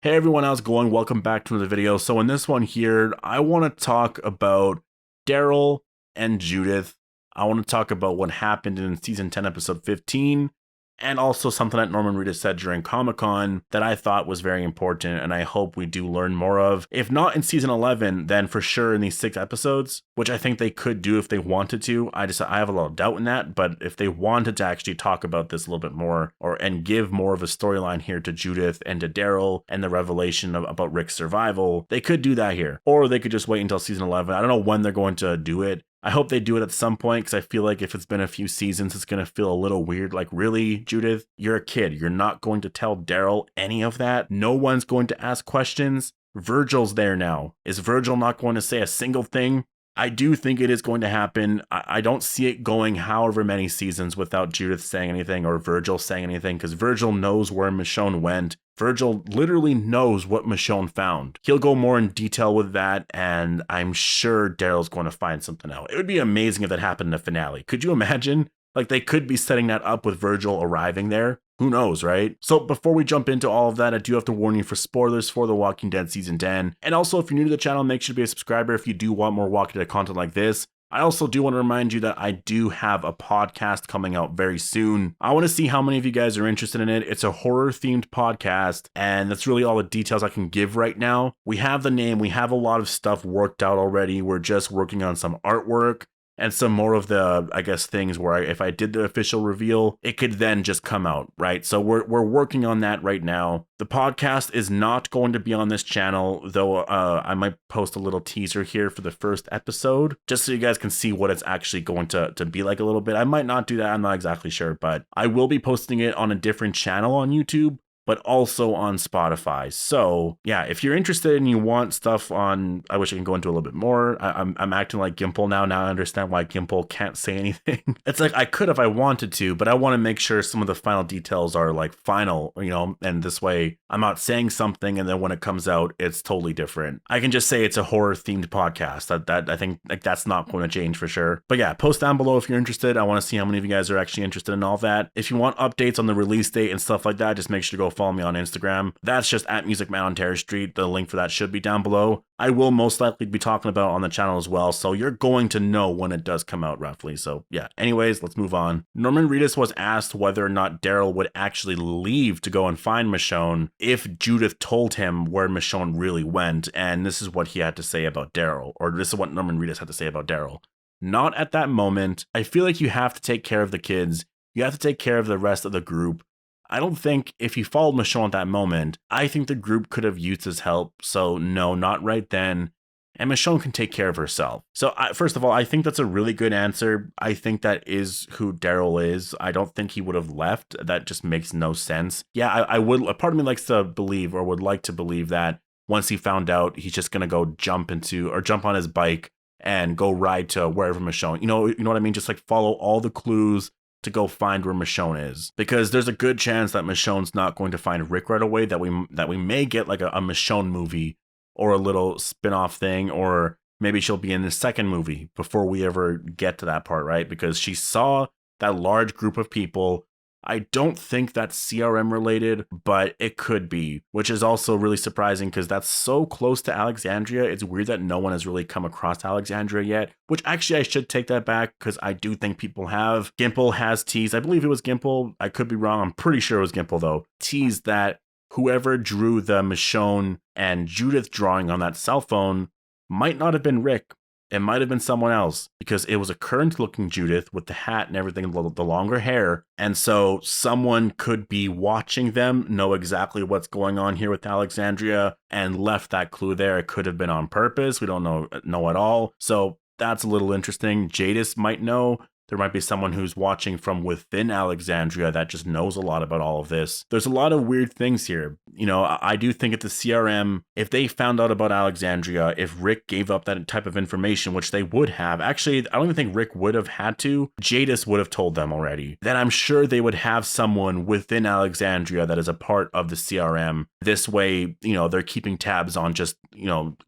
Hey everyone, how's it going? Welcome back to another video. So in this one here, I want to talk about Daryl and Judith. I want to talk about what happened in season 10, episode 15, and also something that Norman Reedus said during Comic-Con that I thought was very important, and I hope we do learn more of. If not in season 11, then for sure in these 6 episodes, which I think they could do if they wanted to. I have a lot of doubt in that, but if they wanted to actually talk about this a little bit more, and give more of a storyline here to Judith and to Daryl and the revelation about Rick's survival, they could do that here. Or they could just wait until season 11. I don't know when they're going to do it. I hope they do it at some point, because I feel like if it's been a few seasons, it's going to feel a little weird. Like, really, Judith? You're a kid. You're not going to tell Daryl any of that? No one's going to ask questions? Virgil's there now. Is Virgil not going to say a single thing? I do think it is going to happen. I don't see it going however many seasons without Judith saying anything or Virgil saying anything, because Virgil knows where Michonne went. Virgil literally knows what Michonne found. He'll go more in detail with that, and I'm sure Daryl's going to find something out. It would be amazing if that happened in the finale. Could you imagine? Like, they could be setting that up with Virgil arriving there. Who knows, right? So before we jump into all of that, I do have to warn you for spoilers for The Walking Dead Season 10. And also, if you're new to the channel, make sure to be a subscriber if you do want more Walking Dead content like this. I also do want to remind you that I do have a podcast coming out very soon. I want to see how many of you guys are interested in it. It's a horror-themed podcast, and that's really all the details I can give right now. We have the name, we have a lot of stuff worked out already. We're just working on some artwork and some more of the, I guess, things where if I did the official reveal, it could then just come out, right? So we're working on that right now. The podcast is not going to be on this channel, though I might post a little teaser here for the first episode, just so you guys can see what it's actually going to be like a little bit. I might not do that, I'm not exactly sure, but I will be posting it on a different channel on YouTube, but also on Spotify. So yeah, if you're interested and you want stuff on, I wish I can go into a little bit more. I'm acting like Gimple now. Now I understand why Gimple can't say anything. It's like I could if I wanted to, but I want to make sure some of the final details are like final, and this way I'm not saying something and then when it comes out, it's totally different. I can just say it's a horror themed podcast. That I think like that's not going to change for sure. But yeah, post down below if you're interested. I want to see how many of you guys are actually interested in all that. If you want updates on the release date and stuff like that, just make sure to go follow me on Instagram. That's just at MusicMan on Terrace Street. The link for that should be down below. I will most likely be talking about it on the channel as well, so you're going to know when it does come out roughly. So yeah, anyways, let's move on. Norman Reedus was asked whether or not Daryl would actually leave to go and find Michonne if Judith told him where Michonne really went, and this is what he had to say about Daryl, or this is what Norman Reedus had to say about Daryl. Not at that moment. I feel like you have to take care of the kids. You have to take care of the rest of the group. I don't think if he followed Michonne at that moment, I think the group could have used his help. So no, not right then. And Michonne can take care of herself. So first of all, I think that's a really good answer. I think that is who Daryl is. I don't think he would have left. That just makes no sense. Yeah, I would. A part of me likes to believe, or would like to believe, that once he found out, he's just gonna go jump on his bike and go ride to wherever Michonne. You know what I mean? Just like follow all the clues to go find where Michonne is, because there's a good chance that Michonne's not going to find Rick right away, that we may get like a Michonne movie or a little spin-off thing, or maybe she'll be in the second movie before we ever get to that part, right? Because she saw that large group of people. I don't think that's CRM related, but it could be, which is also really surprising because that's so close to Alexandria. It's weird that no one has really come across Alexandria yet, which actually I should take that back because I do think people have. Gimple has teased, I believe it was Gimple, I could be wrong, I'm pretty sure it was Gimple though, teased that whoever drew the Michonne and Judith drawing on that cell phone might not have been Rick. It might have been someone else, because it was a current looking Judith with the hat and everything, the longer hair. And so someone could be watching them, know exactly what's going on here with Alexandria, and left that clue there. It could have been on purpose. We don't know at all. So that's a little interesting. Jadis might know. There might be someone who's watching from within Alexandria that just knows a lot about all of this. There's a lot of weird things here. I do think at the CRM, if they found out about Alexandria, if Rick gave up that type of information, which they would have, actually, I don't even think Rick would have had to. Jadis would have told them already. Then I'm sure they would have someone within Alexandria that is a part of the CRM. This way, they're keeping tabs on just,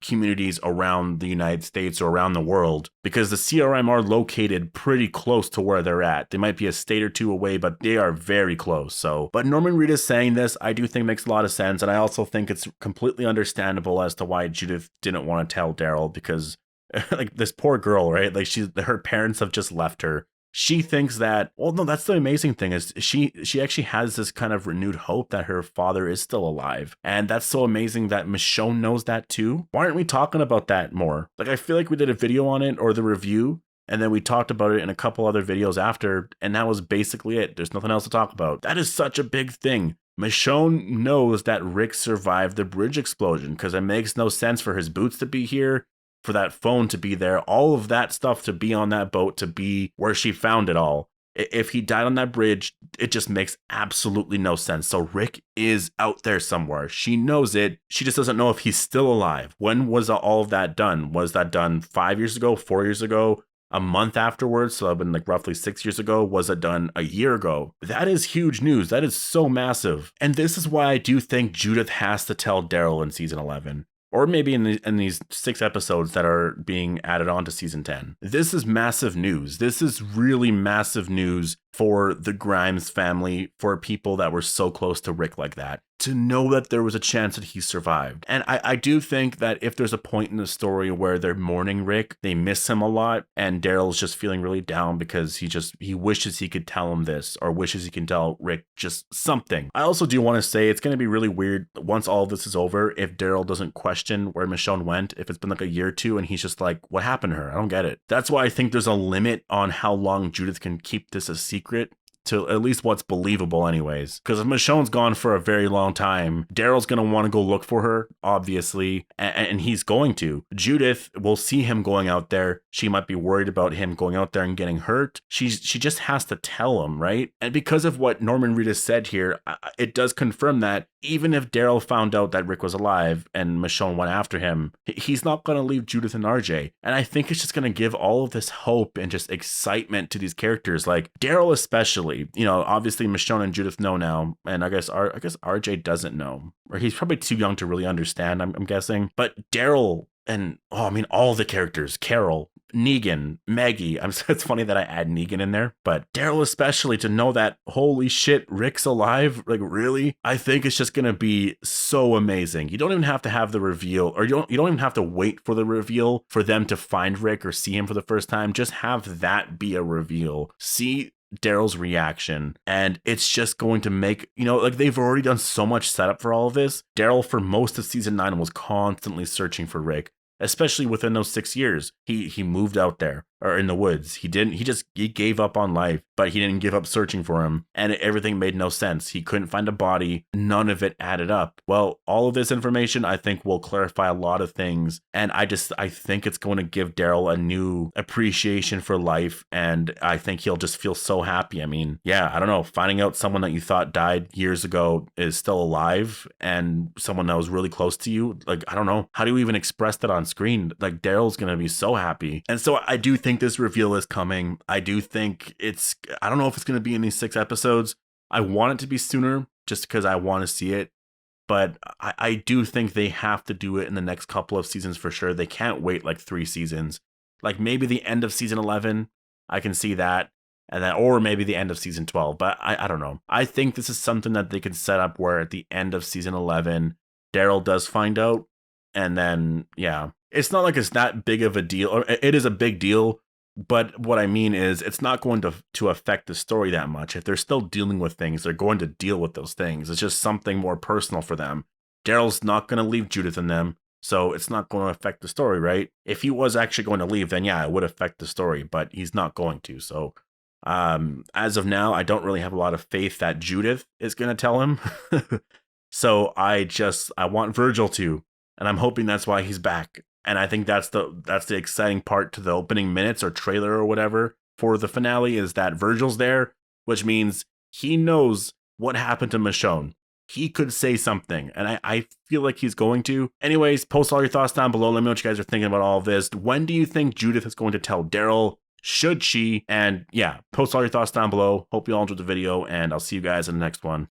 communities around the United States or around the world, because the CRM are located pretty close close to where they're at. They might be a state or two away, but they are very close. So, but Norman Reedus saying this, I do think makes a lot of sense. And I also think it's completely understandable as to why Judith didn't want to tell Daryl, because like this poor girl, right? Like her parents have just left her. She thinks that, well, no, that's the amazing thing is she actually has this kind of renewed hope that her father is still alive. And that's so amazing that Michonne knows that too. Why aren't we talking about that more? Like, I feel like we did a video on it or the review, and then we talked about it in a couple other videos after, and that was basically it. There's nothing else to talk about. That is such a big thing. Michonne knows that Rick survived the bridge explosion because it makes no sense for his boots to be here, for that phone to be there, all of that stuff to be on that boat, to be where she found it all. If he died on that bridge, it just makes absolutely no sense. So Rick is out there somewhere. She knows it. She just doesn't know if he's still alive. When was all of that done? Was that done 5 years ago, 4 years ago, a month afterwards? So I've been like roughly 6 years ago. Was it done a year ago? That is huge news. That is so massive. And this is why I do think Judith has to tell Daryl in season 11. Or maybe in these 6 episodes that are being added on to season 10. This is massive news. This is really massive news for the Grimes family, for people that were so close to Rick like that, to know that there was a chance that he survived. And I do think that if there's a point in the story where they're mourning Rick, they miss him a lot, and Daryl's just feeling really down because he wishes he could tell him this, or wishes he can tell Rick just something. I also do want to say it's going to be really weird once all of this is over if Daryl doesn't question where Michonne went, if it's been like a year or two and he's just like, what happened to her? I don't get it. That's why I think there's a limit on how long Judith can keep this a secret, to at least what's believable anyways. Because if Michonne's gone for a very long time, Daryl's going to want to go look for her, obviously, and he's going to. Judith will see him going out there. She might be worried about him going out there and getting hurt. She just has to tell him, right? And because of what Norman Reedus said here, it does confirm that even if Daryl found out that Rick was alive and Michonne went after him, he's not going to leave Judith and RJ. And I think it's just going to give all of this hope and just excitement to these characters. Like Daryl especially, you know, obviously Michonne and Judith know now, and I guess RJ doesn't know, or he's probably too young to really understand, I'm guessing. But Daryl and, all the characters, Carol, Negan, Maggie. It's funny that I add Negan in there, but Daryl especially, to know that, holy shit, Rick's alive. Like, really? I think it's just going to be so amazing. You don't even have to have the reveal, or you don't even have to wait for the reveal for them to find Rick or see him for the first time. Just have that be a reveal. See Daryl's reaction, and it's just going to make, like, they've already done so much setup for all of this. Daryl, for most of season 9, was constantly searching for Rick, especially within those 6 years. He moved out there, or in the woods. He gave up on life, but he didn't give up searching for him, and everything made no sense. He couldn't find a body. None of it added up. Well, all of this information, I think, will clarify a lot of things, and I think it's going to give Daryl a new appreciation for life, and I think he'll just feel so happy. I don't know, finding out someone that you thought died years ago is still alive, and someone that was really close to you, like, I don't know, how do you even express that on screen? Like, Daryl's gonna be so happy. And so I do think this reveal is coming. I do think I don't know if it's going to be in these 6 episodes. I want it to be sooner just because I want to see it. But I do think they have to do it in the next couple of seasons for sure. They can't wait like 3 seasons. Like maybe the end of season 11, I can see that. And then, or maybe the end of season 12. But I don't know. I think this is something that they can set up where at the end of season 11, Daryl does find out. And then, yeah, it's not like it's that big of a deal. Or it is a big deal. But what I mean is it's not going to affect the story that much. If they're still dealing with things, they're going to deal with those things. It's just something more personal for them. Daryl's not going to leave Judith and them, so it's not going to affect the story, right? If he was actually going to leave, then yeah, it would affect the story, but he's not going to. So as of now, I don't really have a lot of faith that Judith is going to tell him. So I want Virgil to, and I'm hoping that's why he's back. And I think that's the exciting part to the opening minutes or trailer or whatever for the finale, is that Virgil's there, which means he knows what happened to Michonne. He could say something, and I feel like he's going to. Anyways, post all your thoughts down below. Let me know what you guys are thinking about all of this. When do you think Judith is going to tell Daryl? Should she? And yeah, post all your thoughts down below. Hope you all enjoyed the video, and I'll see you guys in the next one.